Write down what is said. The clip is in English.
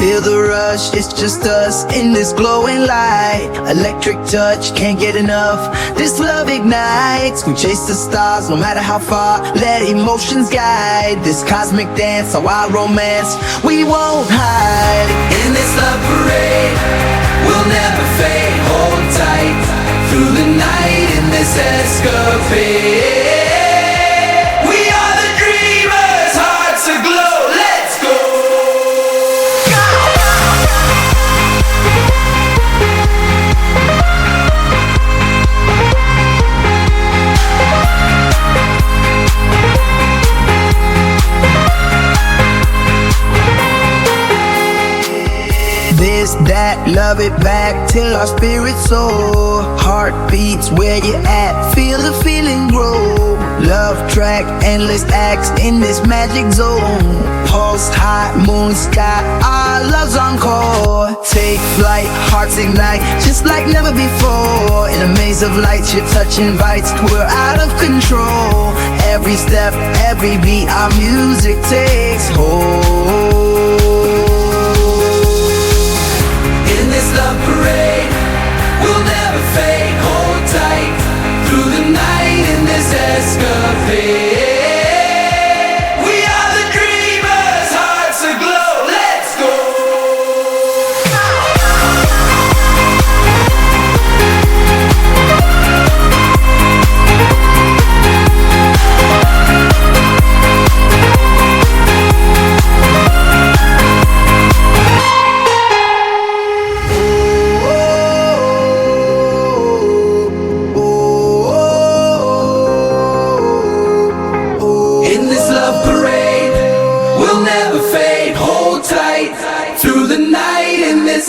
Feel the rush, it's just us in this glowing light. Electric touch, can't get enough. This love ignites, we chase the stars no matter how far. Let emotions guide this cosmic dance, our wild romance we won't hide. In this love parade, we'll never fade. Hold tight through the night in this escapade. We are the dreamers, hearts aglow. Let's go. This, that, love it back till our spirits soar. Heartbeats where you at, feel the feeling grow. Love track, endless acts in this magic zone. Pulse high, moon sky, our love's on call. Take flight, hearts ignite, just like never before. In a maze of lights, your touch invites, we're out of control. Every step, every beat, our music takes hold. Love parade, we'll never fade. Hold tight through the night in this escapade. We are the dreamers, hearts aglow. Let's go. In this love parade, we'll never fade. Hold tight through the night in this